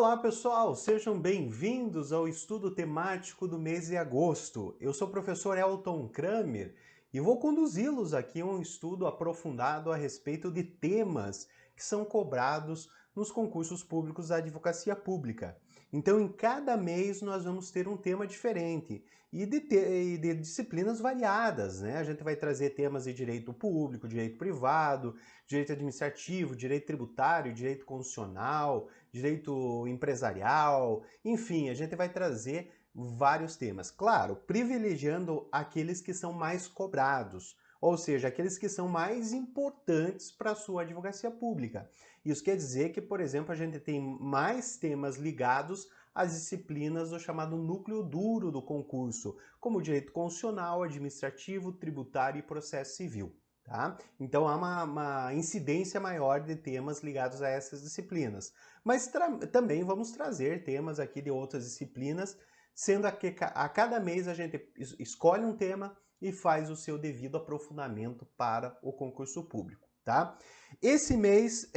Olá pessoal, sejam bem-vindos ao estudo temático do mês de agosto. Eu sou o professor Elton Kramer e vou conduzi-los aqui a um estudo aprofundado a respeito de temas que são cobrados nos concursos públicos da advocacia pública. Então, em cada mês nós vamos ter um tema diferente e de disciplinas variadas, né? A gente vai trazer temas de direito público, direito privado, direito administrativo, direito tributário, direito constitucional, direito empresarial, enfim, a gente vai trazer vários temas. Claro, privilegiando aqueles que são mais cobrados, ou seja, aqueles que são mais importantes para a sua advocacia pública. Isso quer dizer que, por exemplo, a gente tem mais temas ligados às disciplinas do chamado núcleo duro do concurso, como direito constitucional, administrativo, tributário e processo civil. Tá? Então há uma incidência maior de temas ligados a essas disciplinas. Mas também vamos trazer temas aqui de outras disciplinas, sendo que a cada mês a gente escolhe um tema e faz o seu devido aprofundamento para o concurso público. Tá? Esse mês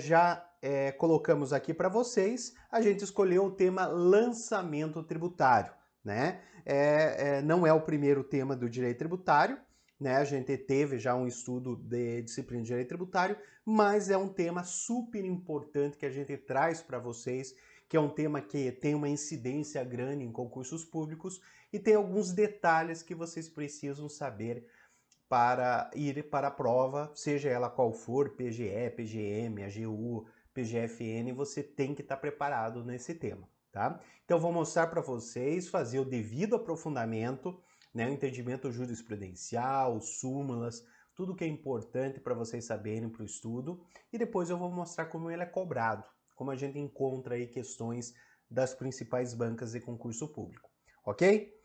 já colocamos aqui para vocês, a gente escolheu o tema lançamento tributário. Né? Não é o primeiro tema do direito tributário, né? A gente teve já um estudo de disciplina de direito tributário, mas é um tema super importante que a gente traz para vocês, que é um tema que tem uma incidência grande em concursos públicos e tem alguns detalhes que vocês precisam saber para ir para a prova, seja ela qual for, PGE, PGM, AGU, PGFN, você tem que estar preparado nesse tema, tá? Então vou mostrar para vocês, fazer o devido aprofundamento, né, o entendimento jurisprudencial, súmulas, tudo que é importante para vocês saberem para o estudo, e depois eu vou mostrar como ele é cobrado, como a gente encontra aí questões das principais bancas de concurso público, ok?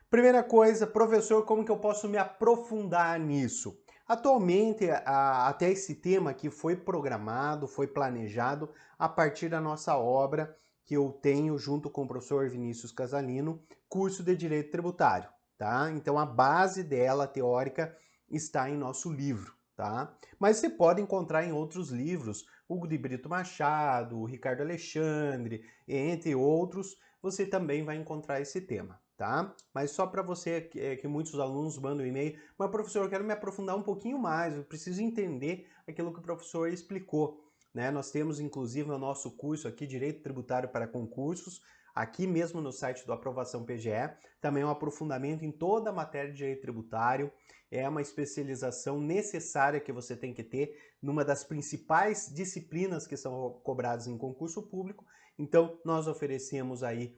Primeira coisa, professor, como que eu posso me aprofundar nisso? Atualmente, até esse tema aqui foi programado, foi planejado a partir da nossa obra que eu tenho junto com o professor Vinícius Casalino, curso de Direito Tributário, tá? Então a base dela, teórica, está em nosso livro, tá? Mas você pode encontrar em outros livros, Hugo de Brito Machado, Ricardo Alexandre, entre outros, você também vai encontrar esse tema. Tá? Mas só para você, que muitos alunos mandam e-mail, mas professor, eu quero me aprofundar um pouquinho mais, eu preciso entender aquilo que o professor explicou. Né? Nós temos inclusive o nosso curso aqui, Direito Tributário para Concursos, aqui mesmo no site do Aprovação PGE, também um aprofundamento em toda a matéria de direito tributário, é uma especialização necessária que você tem que ter numa das principais disciplinas que são cobradas em concurso público, então nós oferecemos aí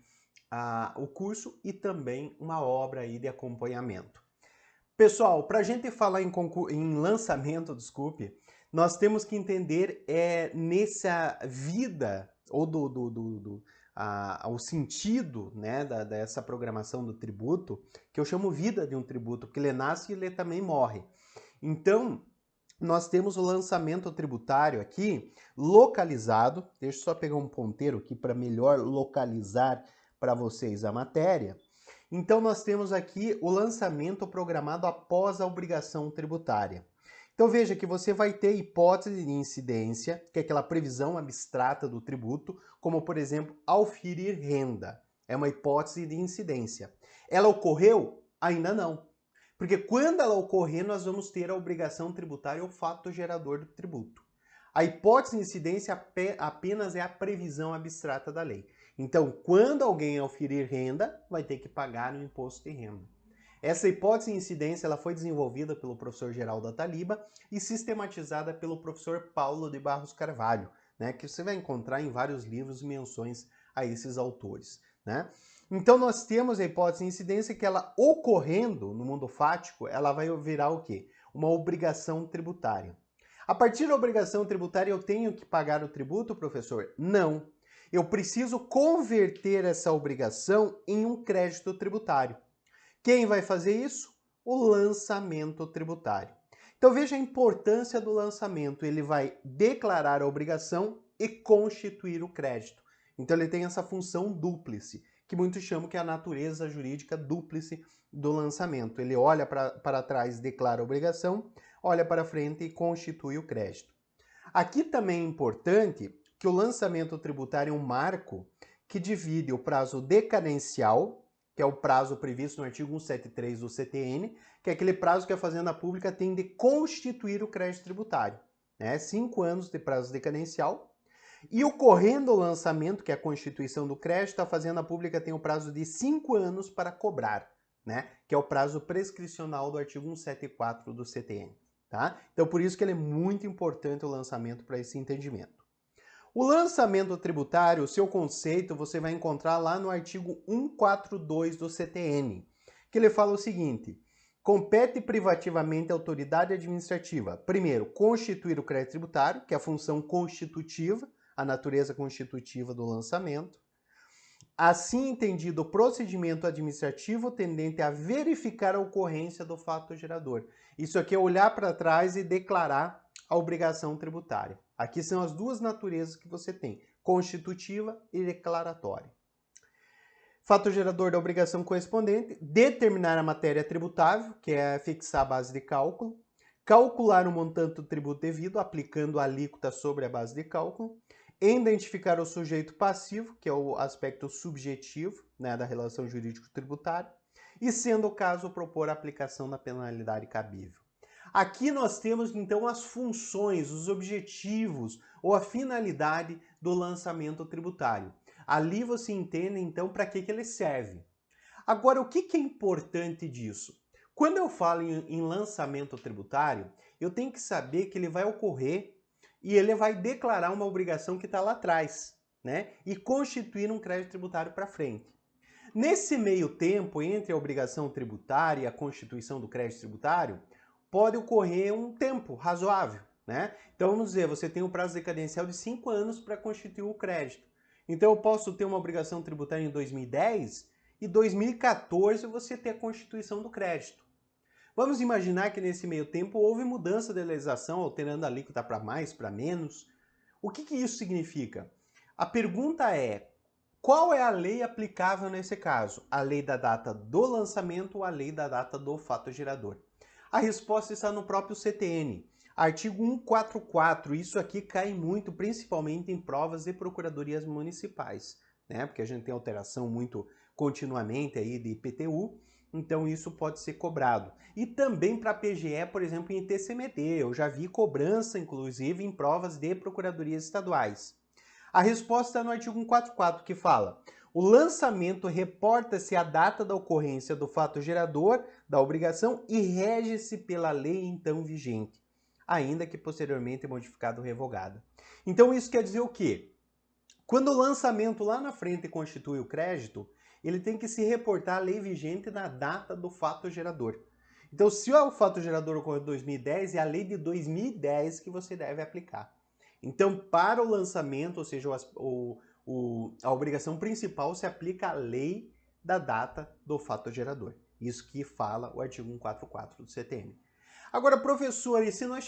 o curso e também uma obra aí de acompanhamento. Pessoal, para a gente falar em lançamento, desculpe, nós temos que entender nessa vida, ou o sentido, né, dessa programação do tributo, que eu chamo vida de um tributo, porque ele nasce e ele também morre. Então, nós temos o lançamento tributário aqui localizado, deixa eu só pegar um ponteiro aqui para melhor localizar para vocês a matéria. Então nós temos aqui o lançamento programado após a obrigação tributária. Então veja que você vai ter hipótese de incidência, que é aquela previsão abstrata do tributo, como por exemplo, auferir renda. É uma hipótese de incidência. Ela ocorreu? Ainda não. Porque quando ela ocorrer, nós vamos ter a obrigação tributária ou fato gerador do tributo. A hipótese de incidência apenas é a previsão abstrata da lei. Então, quando alguém auferir renda, vai ter que pagar o imposto de renda. Essa hipótese de incidência ela foi desenvolvida pelo professor Geraldo Ataliba e sistematizada pelo professor Paulo de Barros Carvalho, né, que você vai encontrar em vários livros menções a esses autores. Né? Então, nós temos a hipótese de incidência que ela ocorrendo no mundo fático, ela vai virar o quê? Uma obrigação tributária. A partir da obrigação tributária, eu tenho que pagar o tributo, professor? Não. Eu preciso converter essa obrigação em um crédito tributário. Quem vai fazer isso? O lançamento tributário. Então veja a importância do lançamento. Ele vai declarar a obrigação e constituir o crédito. Então ele tem essa função dúplice, que muitos chamam que é a natureza jurídica dúplice do lançamento. Ele olha para trás, declara a obrigação, olha para frente e constitui o crédito. Aqui também é importante que o lançamento tributário é um marco que divide o prazo decadencial, que é o prazo previsto no artigo 173 do CTN, que é aquele prazo que a Fazenda Pública tem de constituir o crédito tributário, né? 5 anos de prazo decadencial. E ocorrendo o lançamento, que é a constituição do crédito, a Fazenda Pública tem o prazo de 5 anos para cobrar, né? Que é o prazo prescricional do artigo 174 do CTN. Tá? Então, por isso que ele é muito importante o lançamento para esse entendimento. O lançamento tributário, o seu conceito, você vai encontrar lá no artigo 142 do CTN, que ele fala o seguinte: compete privativamente à autoridade administrativa, primeiro, constituir o crédito tributário, que é a função constitutiva, a natureza constitutiva do lançamento. Assim entendido, o procedimento administrativo tendente a verificar a ocorrência do fato gerador. Isso aqui é olhar para trás e declarar a obrigação tributária. Aqui são as duas naturezas que você tem, constitutiva e declaratória. Fato gerador da obrigação correspondente, determinar a matéria tributável, que é fixar a base de cálculo, calcular o montante do tributo devido, aplicando a alíquota sobre a base de cálculo, identificar o sujeito passivo, que é o aspecto subjetivo, né, da relação jurídico-tributária, e, sendo o caso, propor a aplicação da penalidade cabível. Aqui nós temos, então, as funções, os objetivos ou a finalidade do lançamento tributário. Ali você entende, então, para que ele serve. Agora, o que é importante disso? Quando eu falo em lançamento tributário, eu tenho que saber que ele vai ocorrer e ele vai declarar uma obrigação que está lá atrás, né? E constituir um crédito tributário para frente. Nesse meio tempo, entre a obrigação tributária e a constituição do crédito tributário, pode ocorrer um tempo razoável, né? Então, vamos dizer, você tem um prazo decadencial de 5 anos para constituir o crédito. Então, eu posso ter uma obrigação tributária em 2010 e 2014 você ter a constituição do crédito. Vamos imaginar que nesse meio tempo houve mudança de legislação, alterando a alíquota para mais, para menos. O que isso significa? A pergunta é: qual é a lei aplicável nesse caso? A lei da data do lançamento ou a lei da data do fato gerador? A resposta está no próprio CTN. Artigo 144, isso aqui cai muito, principalmente em provas de procuradorias municipais, né? Porque a gente tem alteração muito continuamente aí de IPTU, então isso pode ser cobrado. E também para PGE, por exemplo, em TCMD, eu já vi cobrança, inclusive, em provas de procuradorias estaduais. A resposta é no artigo 144, que fala: o lançamento reporta-se à data da ocorrência do fato gerador da obrigação e rege-se pela lei então vigente, ainda que posteriormente modificada ou revogada. Então isso quer dizer o quê? Quando o lançamento lá na frente constitui o crédito, ele tem que se reportar à lei vigente na data do fato gerador. Então, se o fato gerador ocorreu em 2010, é a lei de 2010 que você deve aplicar. Então, para o lançamento, ou seja, a obrigação principal, se aplica a lei da data do fato gerador. Isso que fala o artigo 144 do CTN. Agora, professor, e se nós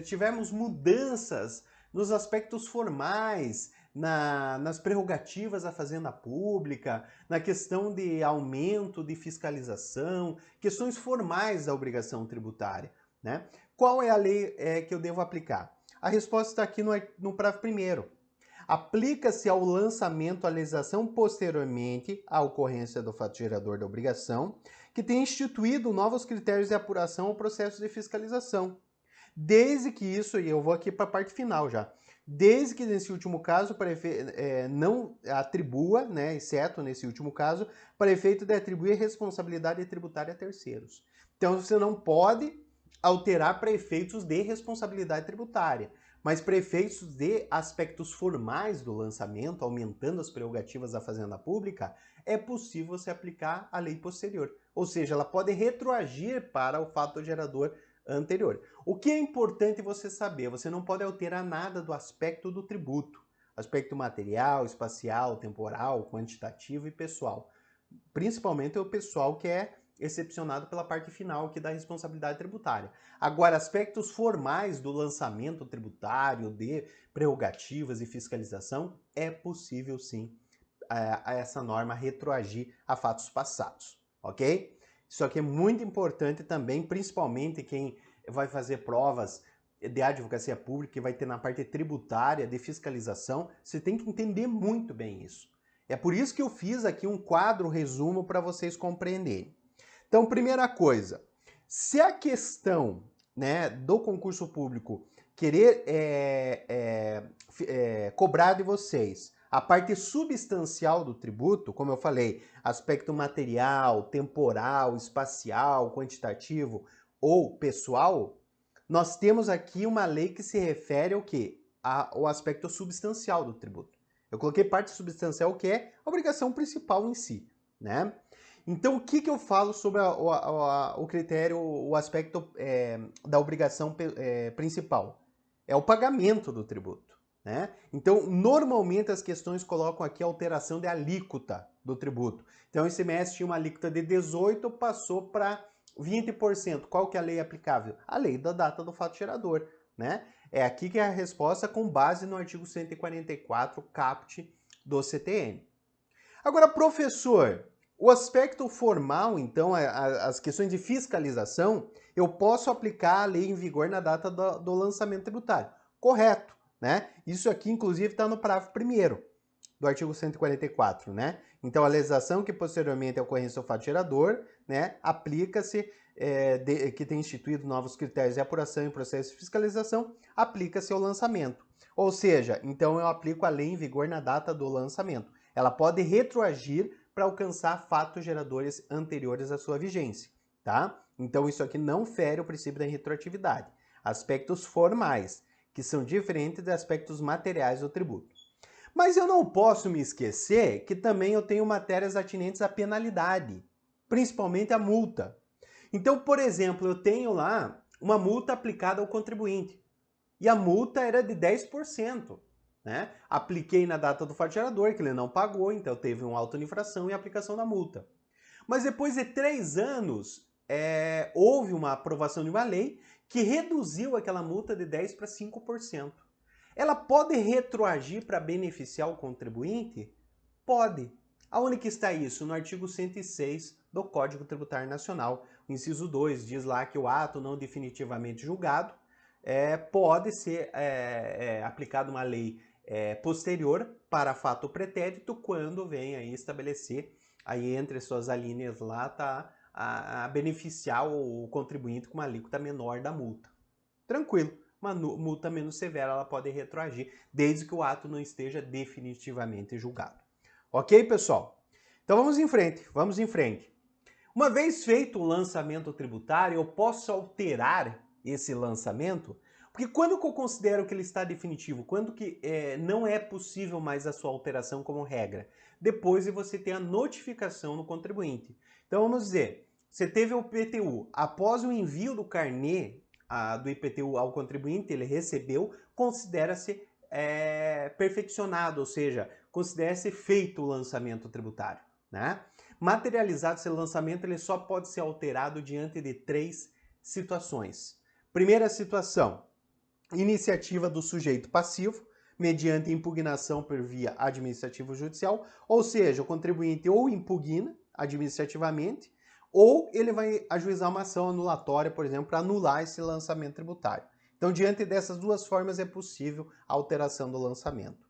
tivermos mudanças nos aspectos formais, nas prerrogativas da Fazenda Pública, na questão de aumento de fiscalização, questões formais da obrigação tributária, né? Qual é a lei que eu devo aplicar? A resposta está aqui no parágrafo 1º. Aplica-se ao lançamento a legislação posteriormente à ocorrência do fato gerador da obrigação, que tem instituído novos critérios de apuração ao processo de fiscalização. Desde que isso, e eu vou aqui para a parte final já, desde que nesse último caso não atribua, né, exceto nesse último caso, para efeito de atribuir responsabilidade tributária a terceiros. Então você não pode alterar para efeitos de responsabilidade tributária, mas para efeitos de aspectos formais do lançamento, aumentando as prerrogativas da Fazenda Pública, é possível você aplicar a lei posterior. Ou seja, ela pode retroagir para o fato gerador anterior. O que é importante você saber? Você não pode alterar nada do aspecto do tributo. Aspecto material, espacial, temporal, quantitativo e pessoal. Principalmente o pessoal que é excepcionado pela parte final aqui da responsabilidade tributária. Agora, aspectos formais do lançamento tributário, de prerrogativas e fiscalização, é possível sim a essa norma retroagir a fatos passados, ok? Isso aqui é muito importante também, principalmente quem vai fazer provas de advocacia pública, que vai ter na parte tributária, de fiscalização, você tem que entender muito bem isso. É por isso que eu fiz aqui um quadro resumo para vocês compreenderem. Então, primeira coisa, se a questão, né, do concurso público querer cobrar de vocês a parte substancial do tributo, como eu falei, aspecto material, temporal, espacial, quantitativo ou pessoal, nós temos aqui uma lei que se refere ao quê? Ao aspecto substancial do tributo. Eu coloquei parte substancial, que é a obrigação principal em si, né? Então, o que eu falo sobre o critério, o aspecto da obrigação principal? É o pagamento do tributo, né? Então, normalmente as questões colocam aqui a alteração de alíquota do tributo. Então, o ICMS tinha uma alíquota de 18%, passou para 20%. Qual que é a lei aplicável? A lei da data do fato gerador, né? É aqui que é a resposta com base no artigo 144, caput do CTN. Agora, professor, o aspecto formal, então, as questões de fiscalização, eu posso aplicar a lei em vigor na data do lançamento tributário. Correto, né? Isso aqui, inclusive, está no parágrafo 1º do artigo 144, né? Então, a legislação que posteriormente é ocorrência do fato gerador, né, aplica-se, que tem instituído novos critérios de apuração e processo de fiscalização, aplica-se ao lançamento. Ou seja, então eu aplico a lei em vigor na data do lançamento. Ela pode retroagir para alcançar fatos geradores anteriores à sua vigência, tá? Então isso aqui não fere o princípio da retroatividade. Aspectos formais, que são diferentes dos aspectos materiais do tributo. Mas eu não posso me esquecer que também eu tenho matérias atinentes à penalidade, principalmente a multa. Então, por exemplo, eu tenho lá uma multa aplicada ao contribuinte. E a multa era de 10%. Né? Apliquei na data do fato gerador, que ele não pagou, então teve uma auto-infração e aplicação da multa. Mas depois de 3 anos, houve uma aprovação de uma lei que reduziu aquela multa de 10% para 5%. Ela pode retroagir para beneficiar o contribuinte? Pode. Aonde que está isso? No artigo 106 do Código Tributário Nacional. O inciso 2 diz lá que o ato não definitivamente julgado pode ser aplicada uma lei posterior para fato pretérito quando vem aí estabelecer, aí entre suas alíneas lá, tá, a beneficiar o contribuinte com uma alíquota menor da multa. Tranquilo. Uma multa menos severa ela pode retroagir, desde que o ato não esteja definitivamente julgado. Ok, pessoal? Então vamos em frente, vamos em frente. Uma vez feito o lançamento tributário, eu posso alterar esse lançamento, porque quando que eu considero que ele está definitivo? Quando que não é possível mais a sua alteração como regra? Depois de você ter a notificação no contribuinte. Então vamos dizer, você teve o IPTU, após o envio do carnê do IPTU ao contribuinte, ele recebeu, considera-se perfeccionado, ou seja, considera-se feito o lançamento tributário, né? Materializado esse lançamento, ele só pode ser alterado diante de 3 situações. Primeira situação, iniciativa do sujeito passivo, mediante impugnação por via administrativo-judicial, ou seja, o contribuinte ou impugna administrativamente, ou ele vai ajuizar uma ação anulatória, por exemplo, para anular esse lançamento tributário. Então, diante dessas duas formas, é possível a alteração do lançamento.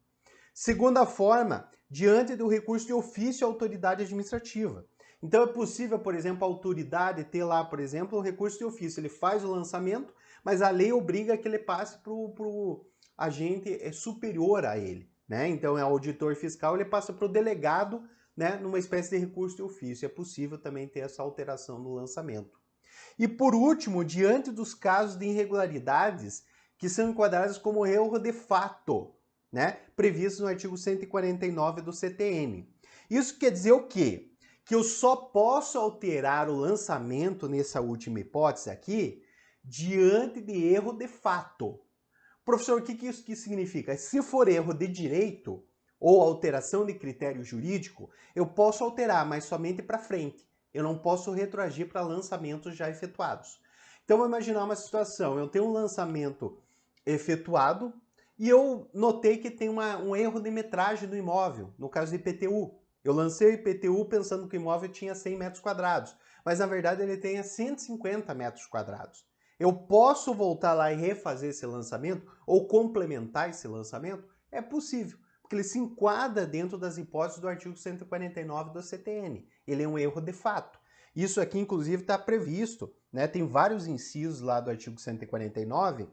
Segunda forma, diante do recurso de ofício à autoridade administrativa. Então, é possível, por exemplo, a autoridade ter lá, por exemplo, o recurso de ofício. Ele faz o lançamento, mas a lei obriga que ele passe para o agente superior a ele, né? Então, é o auditor fiscal, ele passa para o delegado, né, numa espécie de recurso de ofício. É possível também ter essa alteração no lançamento. E por último, diante dos casos de irregularidades que são enquadrados como erro de fato, né, previsto no artigo 149 do CTN. Isso quer dizer o quê? Que eu só posso alterar o lançamento nessa última hipótese aqui diante de erro de fato. Professor, o que isso significa? Se for erro de direito, ou alteração de critério jurídico, eu posso alterar, mas somente para frente. Eu não posso retroagir para lançamentos já efetuados. Então, vou imaginar uma situação. Eu tenho um lançamento efetuado e eu notei que tem um erro de metragem do imóvel, no caso de IPTU. Eu lancei o IPTU pensando que o imóvel tinha 100 metros quadrados, mas na verdade ele tem 150 metros quadrados. Eu posso voltar lá e refazer esse lançamento ou complementar esse lançamento? É possível, porque ele se enquadra dentro das hipóteses do artigo 149 do CTN. Ele é um erro de fato. Isso aqui, inclusive, está previsto, né? Tem vários incisos lá do artigo 149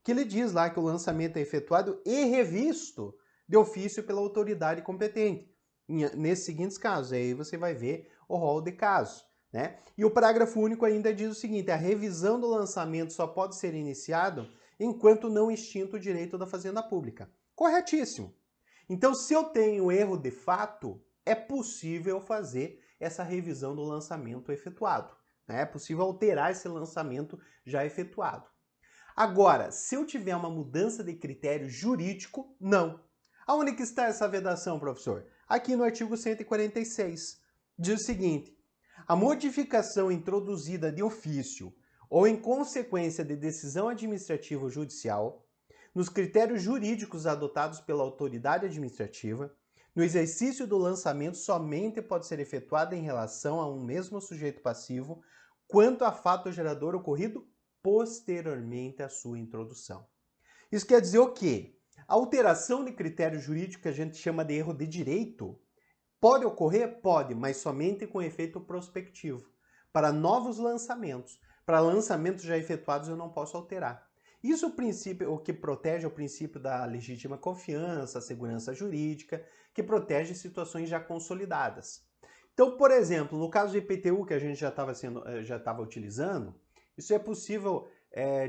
que ele diz lá que o lançamento é efetuado e revisto de ofício pela autoridade competente. Nesses seguintes casos, aí você vai ver o rol de casos, né? E o parágrafo único ainda diz o seguinte: a revisão do lançamento só pode ser iniciado enquanto não extinto o direito da fazenda pública. Corretíssimo. Então, se eu tenho erro de fato, é possível fazer essa revisão do lançamento efetuado, né? É possível alterar esse lançamento já efetuado. Agora, se eu tiver uma mudança de critério jurídico, não. Aonde que está essa vedação, professor? Aqui no artigo 146. Diz o seguinte: a modificação introduzida de ofício ou em consequência de decisão administrativa ou judicial, nos critérios jurídicos adotados pela autoridade administrativa, no exercício do lançamento somente pode ser efetuada em relação a um mesmo sujeito passivo quanto a fato gerador ocorrido posteriormente à sua introdução. Isso quer dizer o quê? A alteração de critério jurídico que a gente chama de erro de direito pode ocorrer? Pode, mas somente com efeito prospectivo. Para novos lançamentos. Para lançamentos já efetuados eu não posso alterar. Isso o que protege é o princípio da legítima confiança, a segurança jurídica, que protege situações já consolidadas. Então, por exemplo, no caso do IPTU que a gente já estava utilizando, isso é possível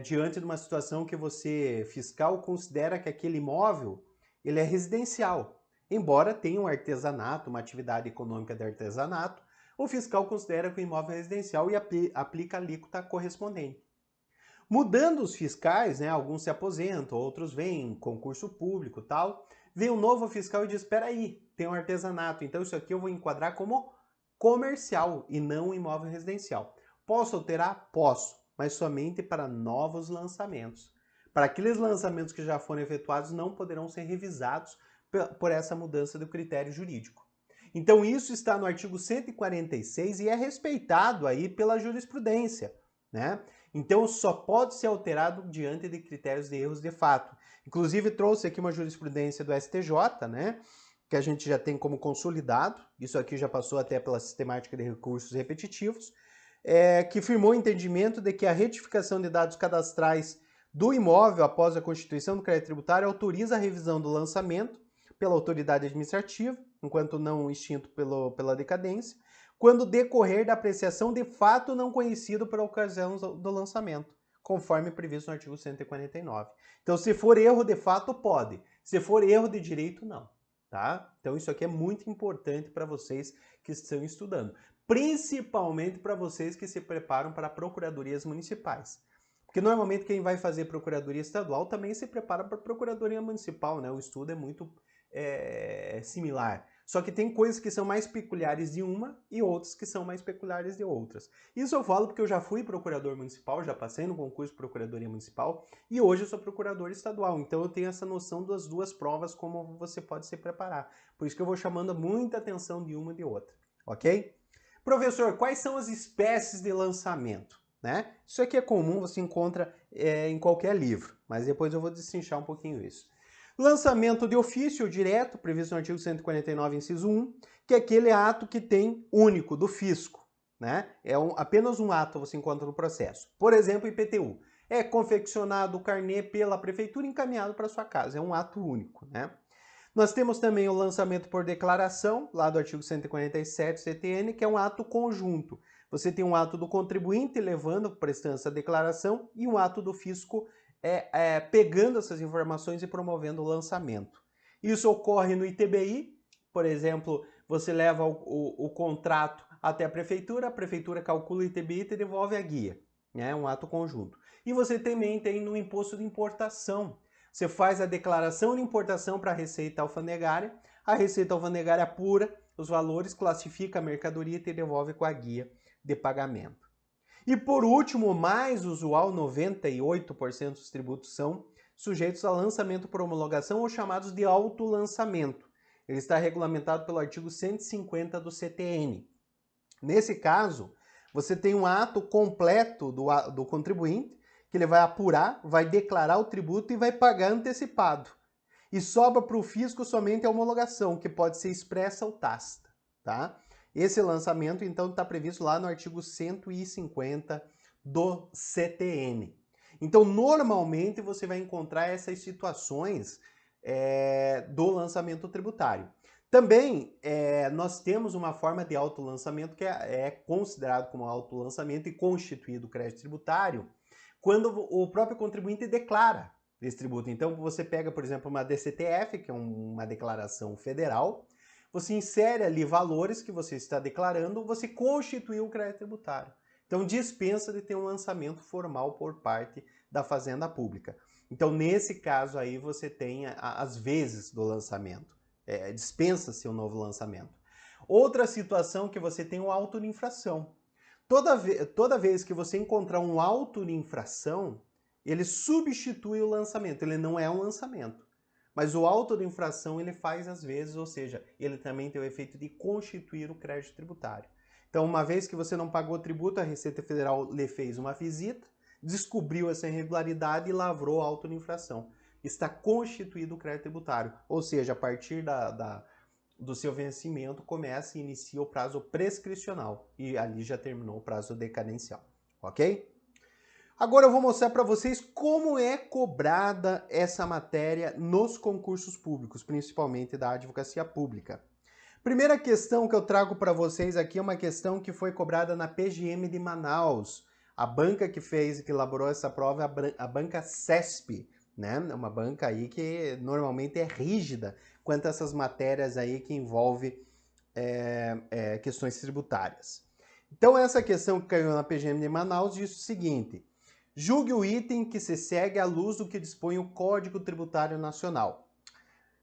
diante de uma situação que você, fiscal, considera que aquele imóvel ele é residencial. Embora tenha um artesanato, uma atividade econômica de artesanato, o fiscal considera que o imóvel é residencial e aplica a alíquota correspondente. Mudando os fiscais, né, alguns se aposentam, outros vêm, concurso público e tal, vem um novo fiscal e diz, espera aí, tem um artesanato, então isso aqui eu vou enquadrar como comercial e não imóvel residencial. Posso alterar? Posso, mas somente para novos lançamentos. Para aqueles lançamentos que já foram efetuados, não poderão ser revisados por essa mudança do critério jurídico. Então isso está no artigo 146 e é respeitado aí pela jurisprudência, né? Então só pode ser alterado diante de critérios de erros de fato. Inclusive trouxe aqui uma jurisprudência do STJ, né? Que a gente já tem como consolidado, isso aqui já passou até pela sistemática de recursos repetitivos, que firmou o entendimento de que a retificação de dados cadastrais do imóvel após a constituição do crédito tributário autoriza a revisão do lançamento pela autoridade administrativa, enquanto não extinto pela decadência, quando decorrer da apreciação de fato não conhecido por ocasião do lançamento, conforme previsto no artigo 149. Então, se for erro de fato, pode. Se for erro de direito, não. Tá? Então, isso aqui é muito importante para vocês que estão estudando, principalmente para vocês que se preparam para procuradorias municipais. Porque normalmente quem vai fazer procuradoria estadual também se prepara para procuradoria municipal, né? O estudo é muito similar. Só que tem coisas que são mais peculiares de uma e outras que são mais peculiares de outras. Isso eu falo porque eu já fui procurador municipal, já passei no concurso de procuradoria municipal e hoje eu sou procurador estadual. Então eu tenho essa noção das duas provas, como você pode se preparar. Por isso que eu vou chamando muita atenção de uma e de outra, ok? Professor, quais são as espécies de lançamento? Né? Isso aqui é comum, você encontra em qualquer livro, mas depois eu vou destrinchar um pouquinho isso. Lançamento de ofício direto, previsto no artigo 149, inciso 1, que é aquele ato que tem único, do fisco. Né? Apenas um ato você encontra no processo. Por exemplo, IPTU. É confeccionado o carnê pela prefeitura e encaminhado para sua casa. É um ato único. Né? Nós temos também o lançamento por declaração, lá do artigo 147 CTN, que é um ato conjunto. Você tem um ato do contribuinte levando, prestando essa declaração, e um ato do fisco pegando essas informações e promovendo o lançamento. Isso ocorre no ITBI, por exemplo, você leva o contrato até a prefeitura calcula o ITBI e te devolve a guia. É um ato conjunto. E você também tem no imposto de importação. Você faz a declaração de importação para a Receita Alfandegária apura os valores, classifica a mercadoria e te devolve com a guia de pagamento. E por último, o mais usual, 98% dos tributos são sujeitos a lançamento por homologação ou chamados de autolançamento. Ele está regulamentado pelo artigo 150 do CTN. Nesse caso, você tem um ato completo do contribuinte, que ele vai apurar, vai declarar o tributo e vai pagar antecipado. E sobra para o fisco somente a homologação, que pode ser expressa ou tácita, tá? Esse lançamento, então, está previsto lá no artigo 150 do CTN. Então, normalmente, você vai encontrar essas situações do lançamento tributário. Também, nós temos uma forma de autolançamento que é considerado como autolançamento e constituído crédito tributário quando o próprio contribuinte declara esse tributo. Então, você pega, por exemplo, uma DCTF, que é uma declaração federal, você insere ali valores que você está declarando, você constituiu o crédito tributário. Então, dispensa de ter um lançamento formal por parte da Fazenda Pública. Então, nesse caso aí, você tem as vezes do lançamento. Dispensa-se um novo lançamento. Outra situação que você tem o auto de infração. Toda vez que você encontrar um auto de infração, ele substitui o lançamento, ele não é um lançamento. Mas o auto de infração ele faz às vezes, ou seja, ele também tem o efeito de constituir o crédito tributário. Então, uma vez que você não pagou o tributo, a Receita Federal lhe fez uma visita, descobriu essa irregularidade e lavrou o auto de infração. Está constituído o crédito tributário, ou seja, a partir do seu vencimento começa e inicia o prazo prescricional e ali já terminou o prazo decadencial, ok? Agora eu vou mostrar para vocês como é cobrada essa matéria nos concursos públicos, principalmente da advocacia pública. Primeira questão que eu trago para vocês aqui é uma questão que foi cobrada na PGM de Manaus. A banca que elaborou essa prova é a banca CESP, né? É uma banca aí que normalmente é rígida quanto a essas matérias aí que envolvem questões tributárias. Então essa questão que caiu na PGM de Manaus diz o seguinte: julgue o item que se segue à luz do que dispõe o Código Tributário Nacional.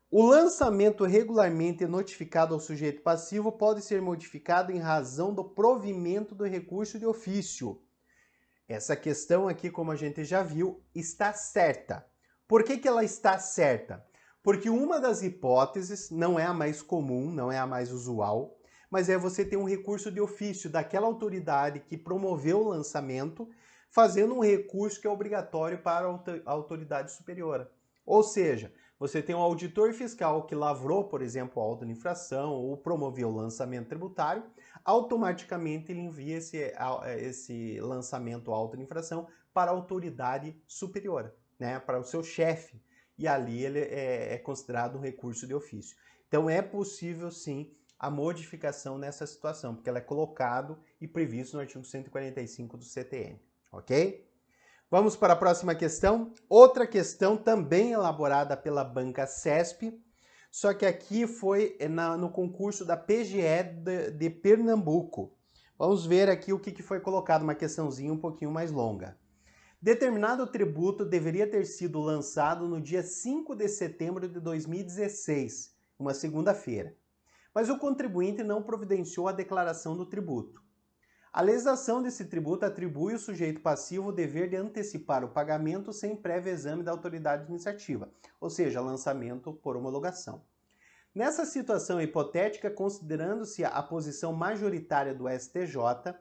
O lançamento regularmente notificado ao sujeito passivo pode ser modificado em razão do provimento do recurso de ofício. Essa questão aqui, como a gente já viu, está certa. Por que ela está certa? Porque uma das hipóteses, não é a mais comum, não é a mais usual, mas é você ter um recurso de ofício daquela autoridade que promoveu o lançamento, fazendo um recurso que é obrigatório para a autoridade superior. Ou seja, você tem um auditor fiscal que lavrou, por exemplo, auto de infração ou promoveu o lançamento tributário, automaticamente ele envia esse lançamento auto de infração para a autoridade superior, né, para o seu chefe. E ali ele é considerado um recurso de ofício. Então é possível sim a modificação nessa situação, porque ela é colocado e previsto no artigo 145 do CTN, ok? Vamos para a próxima questão. Outra questão também elaborada pela banca CESP, só que aqui foi no concurso da PGE de Pernambuco. Vamos ver aqui o que foi colocado, uma questãozinha um pouquinho mais longa. Determinado tributo deveria ter sido lançado no dia 5 de setembro de 2016, uma segunda-feira, mas o contribuinte não providenciou a declaração do tributo. A legislação desse tributo atribui ao sujeito passivo o dever de antecipar o pagamento sem prévio exame da autoridade administrativa, ou seja, lançamento por homologação. Nessa situação hipotética, considerando-se a posição majoritária do STJ,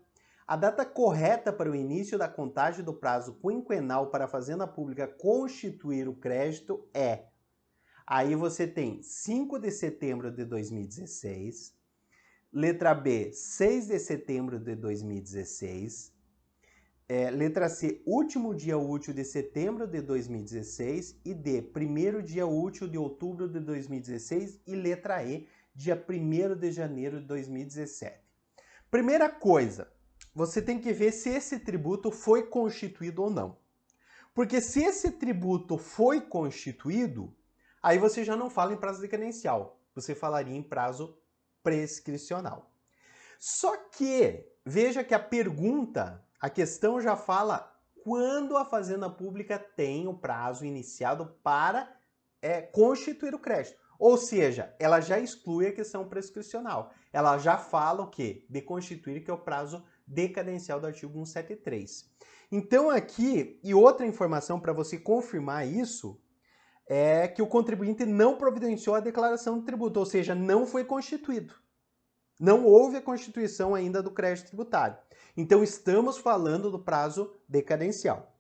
a data correta para o início da contagem do prazo quinquenal para a Fazenda Pública constituir o crédito é... Aí você tem 5 de setembro de 2016, letra B, 6 de setembro de 2016, letra C, último dia útil de setembro de 2016 e D, primeiro dia útil de outubro de 2016 e letra E, dia 1º de janeiro de 2017. Primeira coisa, você tem que ver se esse tributo foi constituído ou não. Porque se esse tributo foi constituído, aí você já não fala em prazo decadencial, você falaria em prazo prescricional. Só que, veja que a questão já fala quando a Fazenda Pública tem o prazo iniciado para constituir o crédito. Ou seja, ela já exclui a questão prescricional. Ela já fala o quê? De constituir, que é o prazo decadencial do artigo 173. Então aqui, e outra informação para você confirmar isso, é que o contribuinte não providenciou a declaração de tributo, ou seja, não foi constituído. Não houve a constituição ainda do crédito tributário. Então estamos falando do prazo decadencial.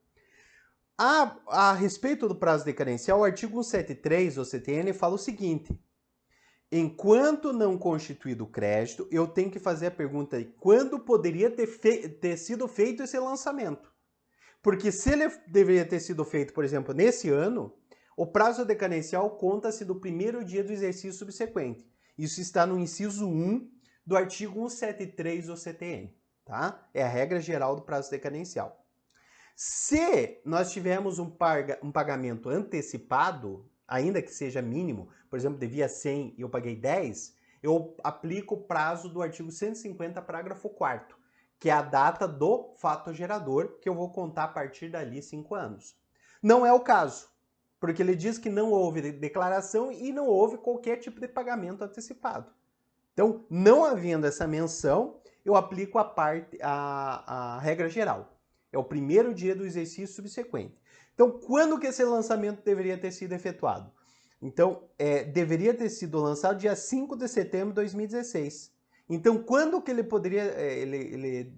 A respeito do prazo decadencial, o artigo 173 do CTN fala o seguinte: enquanto não constituído o crédito, eu tenho que fazer a pergunta aí, quando poderia ter sido feito esse lançamento? Porque se ele deveria ter sido feito, por exemplo, nesse ano, o prazo decadencial conta-se do primeiro dia do exercício subsequente. Isso está no inciso 1 do artigo 173 do CTN, tá? É a regra geral do prazo decadencial. Se nós tivermos um pagamento antecipado, ainda que seja mínimo, por exemplo, devia 100 e eu paguei 10, eu aplico o prazo do artigo 150, parágrafo 4º, que é a data do fato gerador, que eu vou contar a partir dali 5 anos. Não é o caso, porque ele diz que não houve declaração e não houve qualquer tipo de pagamento antecipado. Então, não havendo essa menção, eu aplico a regra geral. É o primeiro dia do exercício subsequente. Então, quando que esse lançamento deveria ter sido efetuado? Então, deveria ter sido lançado dia 5 de setembro de 2016. Então, quando que ele poderia, ele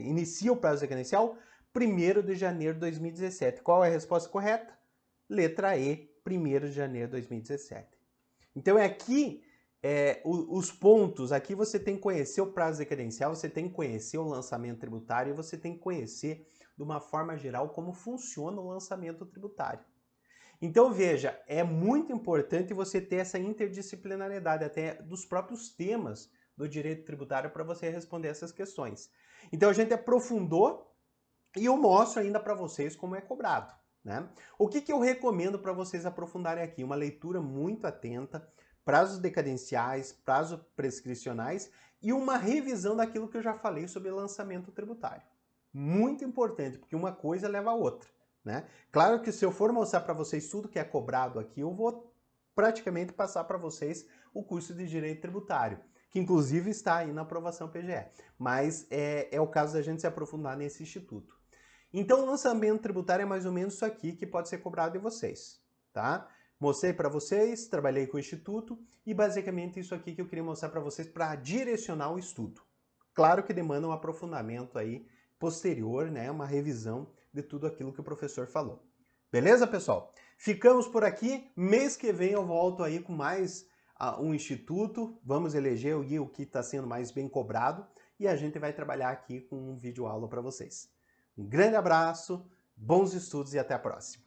inicia o prazo decadencial? 1º de janeiro de 2017. Qual é a resposta correta? Letra E, 1º de janeiro de 2017. Então, aqui os pontos, aqui você tem que conhecer o prazo decadencial, você tem que conhecer o lançamento tributário e você tem que conhecer, de uma forma geral, como funciona o lançamento tributário. Então, veja, é muito importante você ter essa interdisciplinariedade até dos próprios temas do direito tributário para você responder essas questões. Então, a gente aprofundou e eu mostro ainda para vocês como é cobrado, né? O que eu recomendo para vocês aprofundarem aqui? Uma leitura muito atenta, prazos decadenciais, prazos prescricionais e uma revisão daquilo que eu já falei sobre lançamento tributário. Muito importante, porque uma coisa leva a outra, né? Claro que se eu for mostrar para vocês tudo que é cobrado aqui, eu vou praticamente passar para vocês o curso de Direito Tributário, que inclusive está aí na aprovação PGE. Mas é o caso da gente se aprofundar nesse instituto. Então, o lançamento tributário é mais ou menos isso aqui que pode ser cobrado de vocês, tá? Mostrei para vocês, trabalhei com o Instituto e basicamente isso aqui que eu queria mostrar para vocês para direcionar o estudo. Claro que demanda um aprofundamento aí posterior, né? Uma revisão de tudo aquilo que o professor falou. Beleza, pessoal? Ficamos por aqui. Mês que vem eu volto aí com mais um instituto. Vamos eleger o que está sendo mais bem cobrado e a gente vai trabalhar aqui com um vídeo aula para vocês. Um grande abraço, bons estudos e até a próxima.